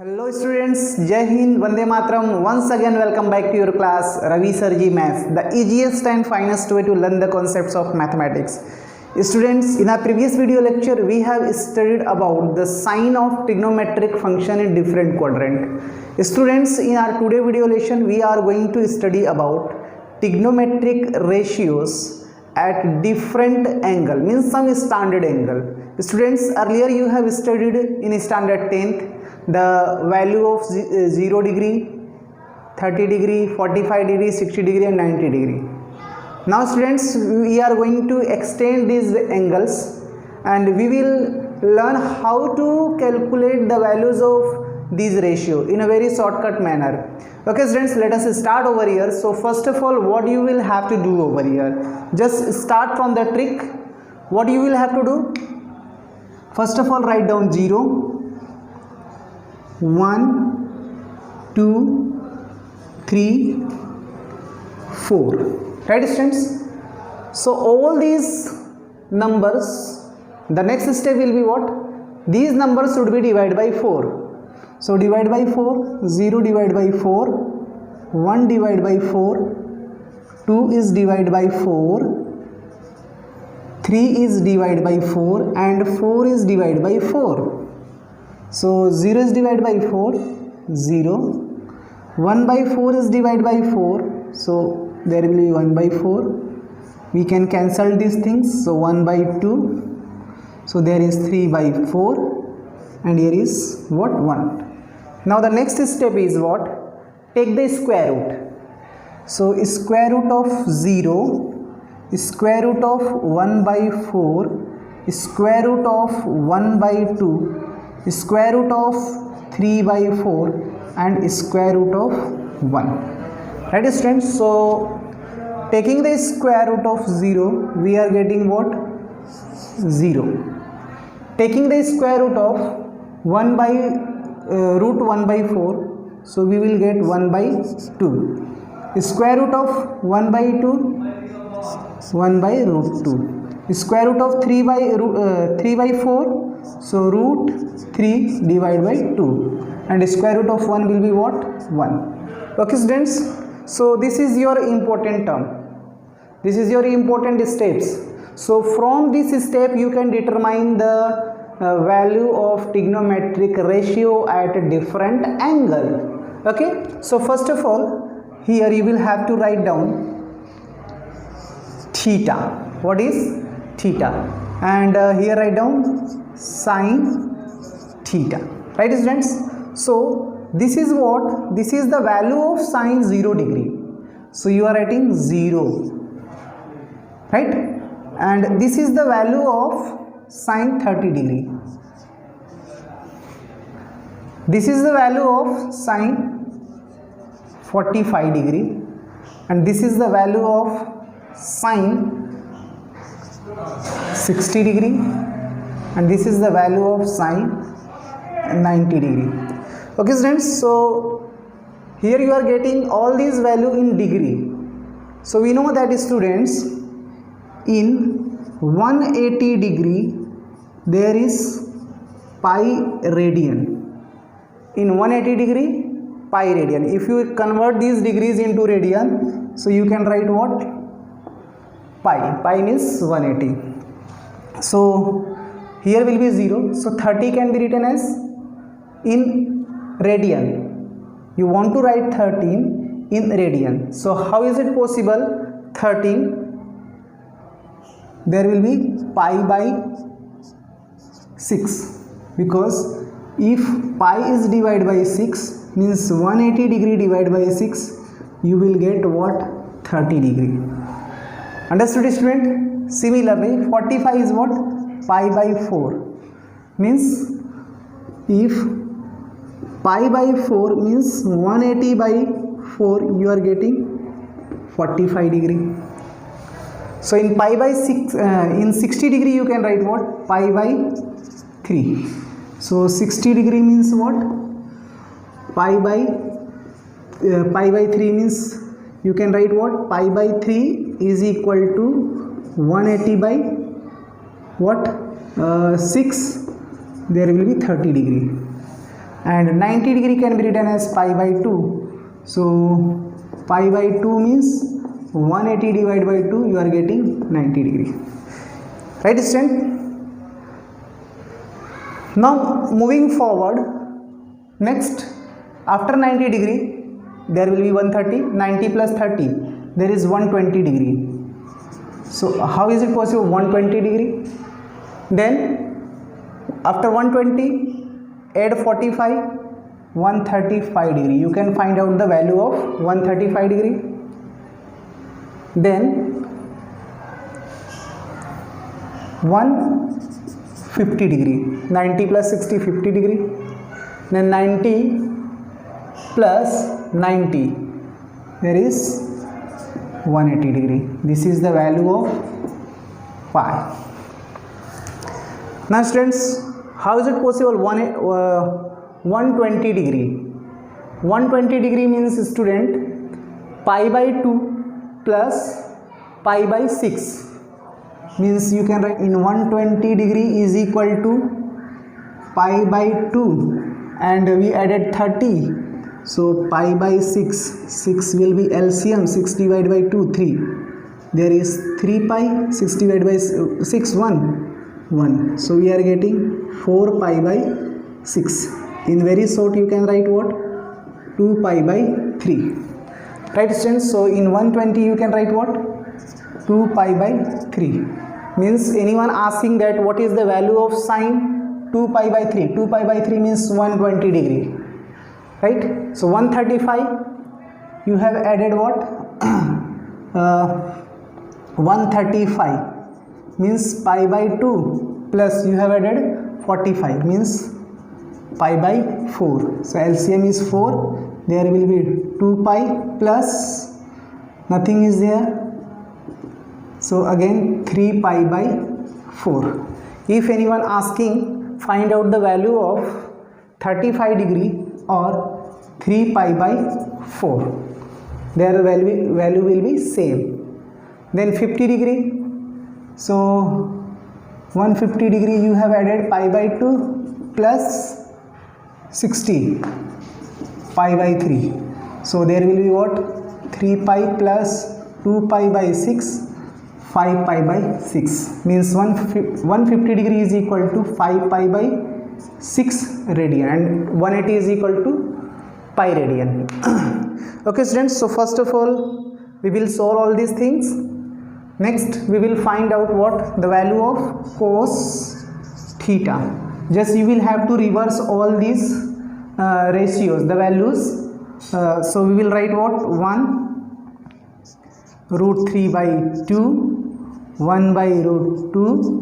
Hello students, Jai Hind, Vande Mataram. Once again welcome back to your class Ravi Sarji Maths, the easiest and finest way to learn the concepts of mathematics. Students, in our previous video lecture we have studied about the sign of trigonometric function in different quadrant. Students, in our today video lesson we are going to study about trigonometric ratios at different angle, means some standard angle. Students, earlier you have studied in standard 10th the value of 0 degree, 30 degree, 45 degree, 60 degree and 90 degree. Now students, we are going to extend these angles and we will learn how to calculate the values of these ratio in a very shortcut manner. Okay students, let us start over here. So first of all, what you will have to do over here, just start from the trick. What you will have to do, first of all write down 0, 1, 2, 3, 4, right students? So all these numbers, the next step will be what? These numbers should be divided by 4. So divide by 4, 0 divided by 4, 1 divided by 4, 2 is divided by 4, 3 is divided by 4 and 4 is divided by 4. So 0 is divided by 4, 0, 1 by 4 is divided by 4, so there will be 1 by 4, we can cancel these things, so 1 by 2, so there is 3 by 4 and here is what? 1. Now the next step is what? Take the square root. So square root of 0, square root of 1 by 4, square root of 1 by 2, square root of 3 by 4 and square root of 1. Right students? So taking the square root of 0, we are getting what? 0. Taking the square root of 1 by root 1 by 4, so we will get 1 by 2. Square root of 1 by 2, 1 by root 2. Square root of 3 by 4, so root 3 divided by 2 and square root of 1 will be what? 1. Okay students, so this is your important term, this is your important steps. So from this step you can determine the value of trigonometric ratio at a different angle. Okay, so first of all here you will have to write down theta. What is theta? And here write down sine theta, right students? So this is what? This is the value of sine 0 degree, so you are writing 0, right? And this is the value of sine 30 degree, this is the value of sine 45 degree and this is the value of sine 60 degree and this is the value of sine 90 degree. Okay students, so here you are getting all these value in degree. So we know that students, in 180 degree there is pi radian. In 180 degree pi radian. If you convert these degrees into radian, so you can write what? Pi means 180. So here will be 0, so 30 can be written as in radian. You want to write 13 in radian. So how is it possible? 13, there will be pi by 6, because if pi is divided by 6 means 180 degree divided by 6, you will get what? 30 degree. Understood student? Similarly 45 is what? Pi by 4, means if pi by 4 means 180 by 4, you are getting 45 degree. So in pi by 6, in 60 degree you can write what? Pi by 3. So 60 degree means what? Pi by 3 means you can write what? Pi by 3 is equal to 180 by what? 6, there will be 30 degree. and 90 degree can be written as pi by 2. So pi by 2 means 180 divided by 2, you are getting 90 degree. Right student? Now moving forward, next after 90 degree there will be 130, 90 plus 30, there is 120 degree. So how is it possible 120 degree? Then after 120 add 45, 135 degree. You can find out the value of 135 degree. Then 150 degree, 90 plus 60, 50 degree. Then 90 plus 90, there is 180 degree. This is the value of pi. Now students, how is it possible 120 degree? 120 degree means student pi by 2 plus pi by 6, means you can write in 120 degree is equal to pi by 2 and we added 30, so pi by 6 will be LCM, 6 divided by 2, 3, there is 3 pi, 6 divided by 6, 1, so we are getting 4 pi by 6. In very short you can write what? 2 pi by 3. Right students? So in 120 you can write what? 2 pi by 3. Means anyone asking that what is the value of sine 2 pi by 3? 2 pi by 3 means 120 degree. Right? So 135 you have added what? 135 means pi by 2 plus you have added 45 means pi by 4. So LCM is 4, there will be 2 pi plus nothing is there, so again 3 pi by 4. If anyone asking find out the value of 35 degree or 3 pi by 4, their value will be same. Then 50 degree, so 150 degree you have added pi by 2 plus 60 pi by 3, so there will be what? 3 pi plus 2 pi by 6, 5 pi by 6, means 150 degree is equal to 5 pi by 6 radian and 180 is equal to pi radian. Okay students, so first of all we will solve all these things. Next we will find out what? The value of cos theta. Just you will have to reverse all these ratios, the values. So we will write what? 1 root 3 by 2, 1 by root 2,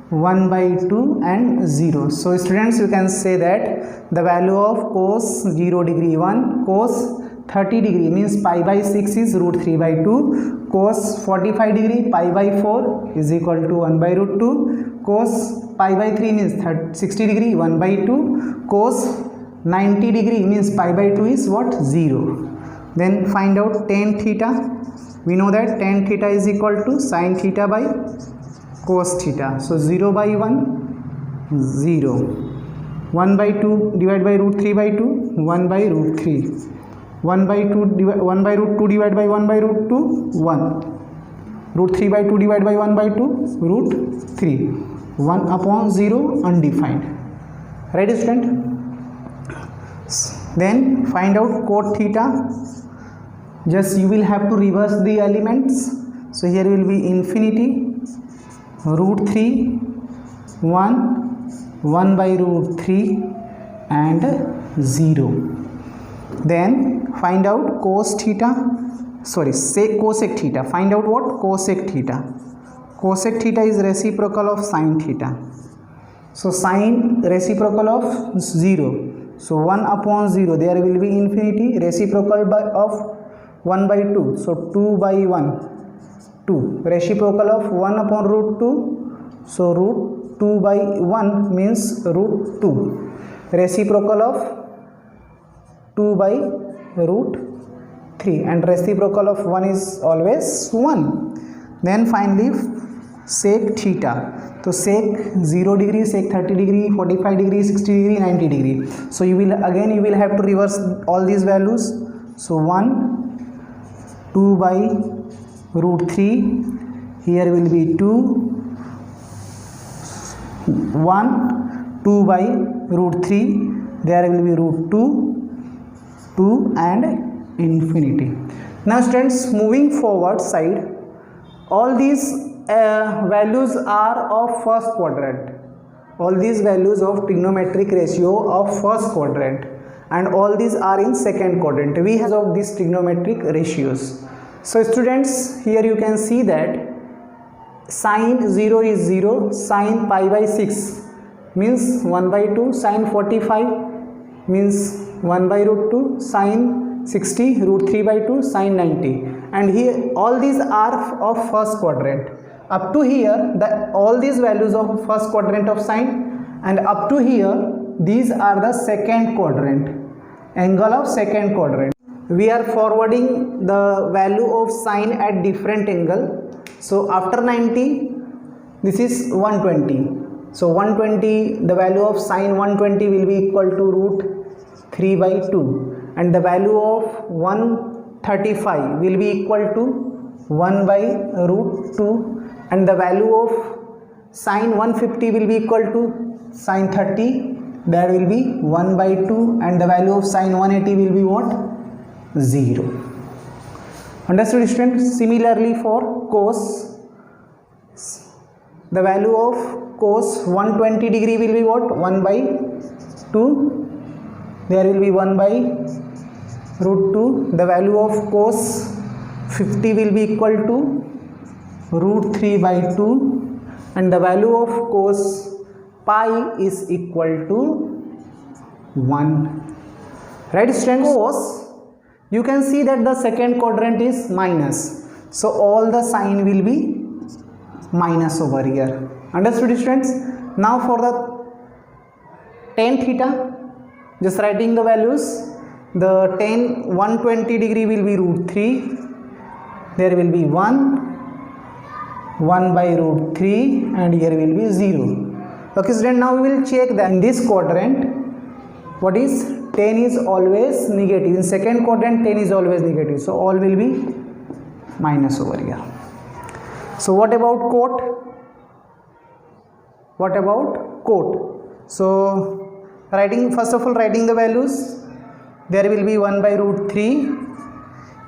1 by 2 and 0. So students, you can say that the value of cos 0 degree 1, cos 30 degree means pi by 6 is root 3 by 2, cos 45 degree pi by 4 is equal to 1 by root 2, cos pi by 3 means 60 degree 1 by 2, cos 90 degree means pi by 2 is what? 0. Then find out tan theta. We know that tan theta is equal to sin theta by cos theta. So 0 by 1, 0. 1 by 2 divided by root 3 by 2, 1 by root 3. 1 by root 2 divided by 1 by root 2, 1. Root 3 by 2 divided by 1 by 2, root 3. 1 upon 0 undefined. Right student? Then find out cot theta. Just you will have to reverse the elements. So here will be infinity, root 3, 1, 1 by root 3 and 0. Then find out cos theta, sorry, say cosec theta. Find out what? Cosec theta. Cosec theta is reciprocal of sin theta. So sin reciprocal of 0. So 1 upon 0, there will be infinity, reciprocal of 1 by 2. So 2 by 1, 2. Reciprocal of 1 upon root 2. So root 2 by 1 means root 2. Reciprocal of 2 by root 3 and reciprocal of 1 is always 1. Then finally sec theta. तो तो sec 0 degree, sec 30 degree, 45 degree, 60 degree, 90 degree. So you will have to reverse all these values. So 1 2 by root 3, here will be 2, 1 2 by root 3, there will be root 2, 2 and infinity. Now students, moving forward side, all these values are of first quadrant. All these values of trigonometric ratio of first quadrant, and all these are in second quadrant. We have of these trigonometric ratios. So students, here you can see that sine 0 is 0, sine pi by 6 means 1 by 2, sine 45 means 1 by root 2, sine 60 root 3 by 2, sine 90, and here all these are of first quadrant. Up to here all these values of first quadrant of sine, and up to here these are the second quadrant, angle of second quadrant. We are forwarding the value of sine at different angle. So after 90 this is 120. So 120, the value of sine 120 will be equal to root 3 by 2, and the value of 135 will be equal to 1 by root 2, and the value of sine 150 will be equal to sine 30, that will be 1 by 2, and the value of sine 180 will be what? 0. Understood students? Similarly for cos, the value of cos 120 degree will be what? 1 by 2, there will be 1 by root 2, the value of cos 50 will be equal to root 3 by 2, and the value of cos pi is equal to 1. Right students? Cos, you can see that the second quadrant is minus, so all the sign will be minus over here. Understood students? Now for the tan theta, just writing the values. The tan 120 degree will be root 3, there will be 1 by root 3, and here will be 0. Okay student, now we will check that in this quadrant what is tan is always negative. In second quadrant tan is always negative, so all will be minus over here. So what about cot? What about cot? So first of all writing the values. There will be 1 by root 3,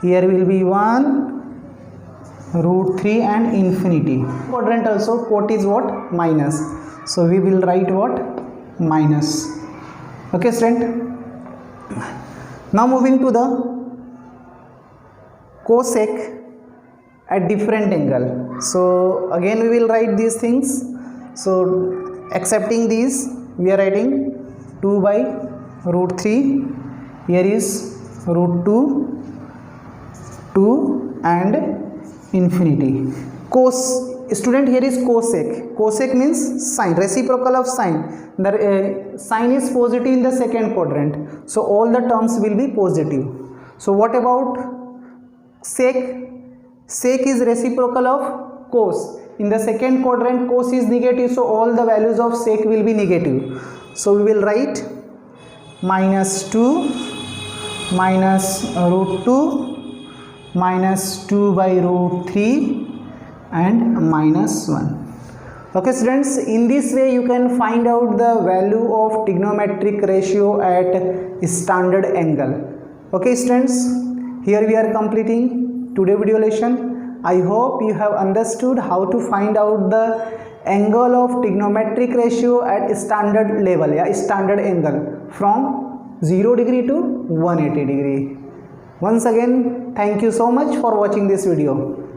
here will be 1 root 3 and infinity. Quadrant also cot is what? Minus, so we will write what? Minus. Okay student? Now moving to the cosec at different angle. So again we will write these things. So accepting these, we are writing 2 by root 3, here is root 2, 2 and infinity. Cos, student, here is cosec. Cosec means sine, reciprocal of sine. The sine is positive in the second quadrant, so all the terms will be positive. So what about sec? Sec is reciprocal of cos. In the second quadrant cos is negative, so all the values of sec will be negative. So we will write minus 2 minus root 2 minus 2 by root 3 and minus 1. Okay students, in this way you can find out the value of trigonometric ratio at standard angle. Okay students, here we are completing today's video lesson. I hope you have understood how to find out the angle of trigonometric ratio at standard level, standard angle from 0 degree to 180 degree. Once again, thank you so much for watching this video.